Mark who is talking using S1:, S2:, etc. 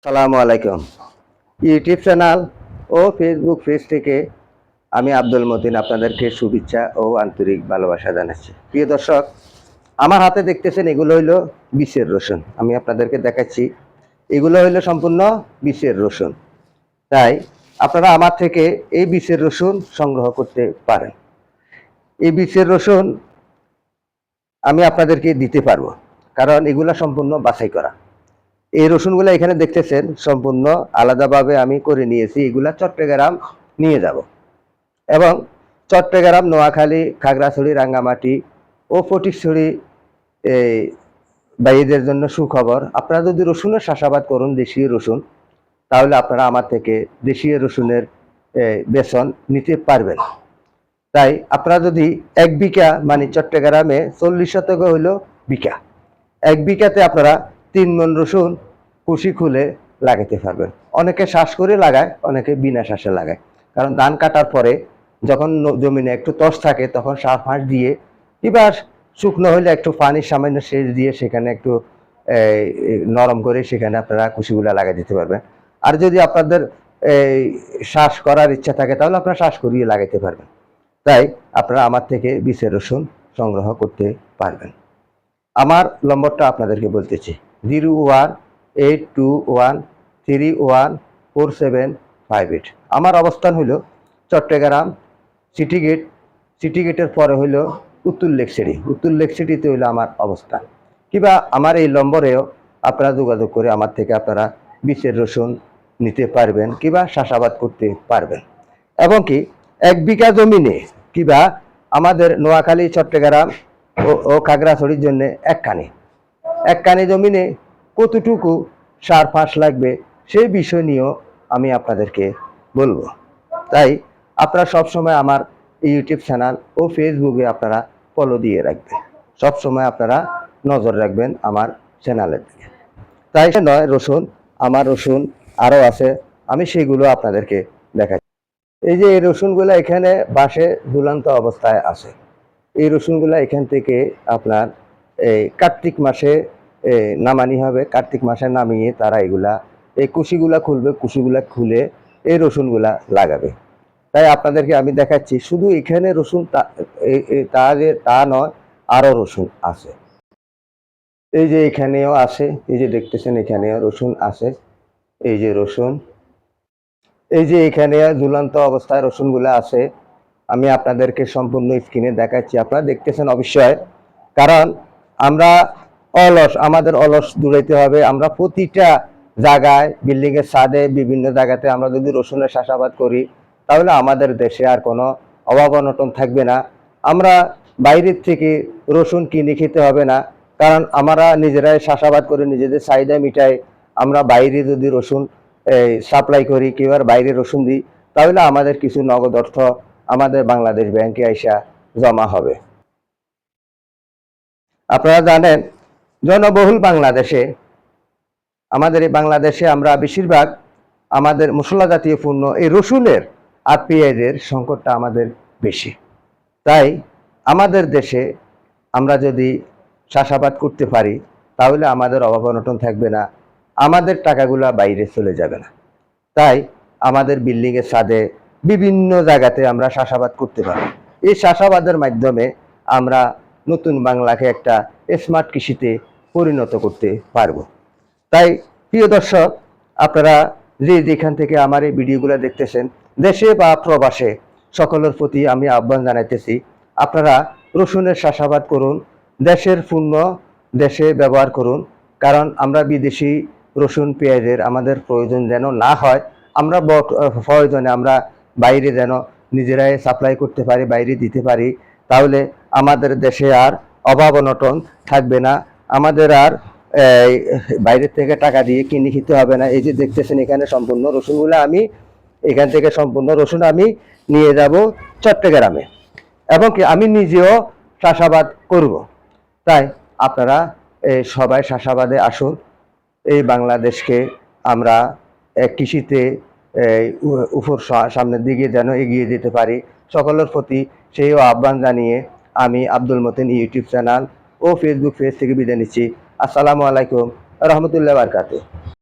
S1: আসসালামু আলাইকুম। YouTube channel ও Facebook page থেকে আমি আব্দুল মতিন আপনাদেরকে শুভেচ্ছা ও আন্তরিক ভালোবাসা জানাচ্ছি। প্রিয় দর্শক, আমার হাতে দেখতেছেন এগুলো হইলো বিষের রসুন। আমি আপনাদেরকে দেখাচ্ছি এগুলো হইলো সম্পূর্ণ বিষের রসুন। তাই আপনারা আমার থেকে এই বিষের রসুন সংগ্রহ করতে পারেন। এই বিষের রসুন আমি আপনাদেরকে দিতে পারবো, কারণ এগুলা সম্পূর্ণ বাছাই করা। এই রসুনগুলো এখানে দেখতেছেন সম্পূর্ণ আলাদাভাবে আমি করে নিয়েছি। এগুলা চট্টগ্রাম নিয়ে যাব এবং চট্টগ্রাম, নোয়াখালী, খাগড়াছড়ি, রাঙ্গামাটি ও ফটিকছড়ি এই ভাইদের জন্য সুখবর। আপনারা যদি রসুনের চাষাবাদ করুন দেশীয় রসুন, তাহলে আপনারা আমার থেকে দেশীয় রসুনের বেতন নিতে পারবেন। তাই আপনারা যদি 1 বিঘা মানে চট্টগ্রামে 40 শতক হইল বিঘা, 1 বিঘাতে আপনারা 3 মণ রসুন কুশি খুলে লাগাতে পারবেন। অনেকে শ্বাস করে লাগায়, অনেকে বিনা শ্বাসে লাগায়। কারণ ধান কাটার পরে যখন জমিনে একটু তস থাকে তখন সার ফাঁস দিয়ে, এবার শুকনো হলে একটু পানির সামান্য সেচ দিয়ে সেখানে একটু নরম করে সেখানে আপনারা কুশিগুলা লাগাই দিতে পারবেন। আর যদি আপনাদের শ্বাস করার ইচ্ছা থাকে তাহলে আপনারা শ্বাস করিয়ে লাগাইতে পারবেন। তাই আপনারা আমার থেকে বিষের রসুন সংগ্রহ করতে পারবেন। আমার নম্বরটা আপনাদেরকে বলতেছি 0182131478। আমার অবস্থান হইল চট্টগ্রাম সিটি গেট। সিটি গেটের পরে হইল উত্তর লেক সিটি। উত্তর লেক সিটিতে হইল আমার অবস্থান। কিংবা আমার এই নম্বরেও আপনারা যোগাযোগ করে আমার থেকে আপনারা বিষের রসুন নিতে পারবেন কিংবা চাষাবাদ করতে পারবেন। এবং কি 1 বিঘা জমিনে কিংবা আমাদের নোয়াখালী, চট্টগ্রাম ও খাগড়াছড়ির জন্য এক কানি জমিনে কতটুকু সার ফাঁস লাগবে সেই বিষয় নিয়েও আমি আপনাদেরকে বলবো। তাই আপনারা সবসময় আমার ইউটিউব চ্যানেল ও ফেসবুকে আপনারা ফলো দিয়ে রাখবেন। সবসময় আপনারা নজর রাখবেন আমার চ্যানেলের দিকে। তাই নয়, রসুন, আমার রসুন আরও আছে, আমি সেগুলো আপনাদেরকে দেখাই। এই যে এই রসুনগুলো এখানে বাঁশে ঝুলন্ত অবস্থায় আছে। এই রসুনগুলো এখান থেকে আপনার এই কার্তিক মাসে নামানি হবে। কার্তিক মাসে নামিয়ে তারা এগুলা এই কুশিগুলা খুলবে, কুশিগুলা খুলে এই রসুনগুলা লাগাবে। তাই আপনাদেরকে আমি দেখাচ্ছি, শুধু এখানে রসুন তা নয়, আরও রসুন আছে। এই যে এখানেও আছে, এই যে দেখতেছেন এখানেও রসুন আছে। এই যে রসুন, এই যে এখানে ঝুলন্ত অবস্থায় রসুনগুলো আছে। আমি আপনাদেরকে সম্পূর্ণ স্ক্রিনে দেখাচ্ছি, আপনারা দেখতেছেন অবশ্যই। কারণ আমরা আমাদের অলস দূরাইতে হবে। আমরা প্রতিটা জায়গায়, বিল্ডিং এর ছাদে, বিভিন্ন জায়গাতে আমরা যদি রসুনের চাষাবাদ করি তাহলে আমাদের দেশে আর কোনো অভাব অনটন থাকবে না। আমরা বাইরের থেকে রসুন কিনে খেতে হবে না, কারণ আমরা নিজেরাই চাষাবাদ করে নিজেদের চাহিদা মিটাই। আমরা বাইরে যদি রসুন সাপ্লাই করি কিংবা বাইরে রসুন দিই তাহলে আমাদের কিছু নগদ অর্থ আমাদের বাংলাদেশ ব্যাংকে আইসা জমা হবে। আপনারা জানেন, জনবহুল বাংলাদেশে, আমাদের এই বাংলাদেশে আমরা বেশিরভাগ আমাদের মশলা জাতীয় পণ্য এই রসুনের আর পেঁয়াজের সংকটটা আমাদের বেশি। তাই আমাদের দেশে আমরা যদি চাষাবাদ করতে পারি তাহলে আমাদের অভাব অনটন থাকবে না, আমাদের টাকাগুলা বাইরে চলে যাবে না। তাই আমাদের বিল্ডিং এর ছাদে বিভিন্ন জায়গাতে আমরা চাষাবাদ করতে পারি। এই চাষাবাদের মাধ্যমে আমরা নতুন বাংলাকে একটা স্মার্ট কৃষিতে পরিণত করতে পারবো। তাই প্রিয় দর্শক, আপনারা যেখান থেকে আমার এই ভিডিওগুলো দেখতেছেন, দেশে বা প্রবাসে, সকলের প্রতি আমি আহ্বান জানাইতেছি, আপনারা রসুনের চাষাবাদ করুন, দেশের পণ্য দেশে ব্যবহার করুন। কারণ আমরা বিদেশি রসুন পেঁয়াজের আমাদের প্রয়োজন যেন না হয়। আমরা প্রয়োজনে আমরা বাইরে যেন নিজেরাই সাপ্লাই করতে পারি, বাইরে দিতে পারি। তাহলে আমাদের দেশে আর অভাব অনটন থাকবে না, আমাদের আর বাইরের থেকে টাকা দিয়ে কিনে খেতে হবে না। এই যে দেখতেছেন এখানে সম্পূর্ণ রসুনগুলো আমি এখান থেকে সম্পূর্ণ রসুন আমি নিয়ে যাব চট্টগ্রামে, এবং কি আমি নিজেও চাষাবাদ করব। তাই আপনারা সবাই চাষাবাদে আসুন। এই বাংলাদেশকে আমরা কৃষিতে উপর সামনের দিকে যেন এগিয়ে যেতে পারি, সকলের প্রতি সেই আহ্বান জানিয়ে আমি আব্দুল মতিন ইউটিউব চ্যানেল ও ফেসবুক পেজ থেকে বিদায় নিচ্ছি। আসসালামু আলাইকুম রহমতুল্লাহ বারকাতুহু।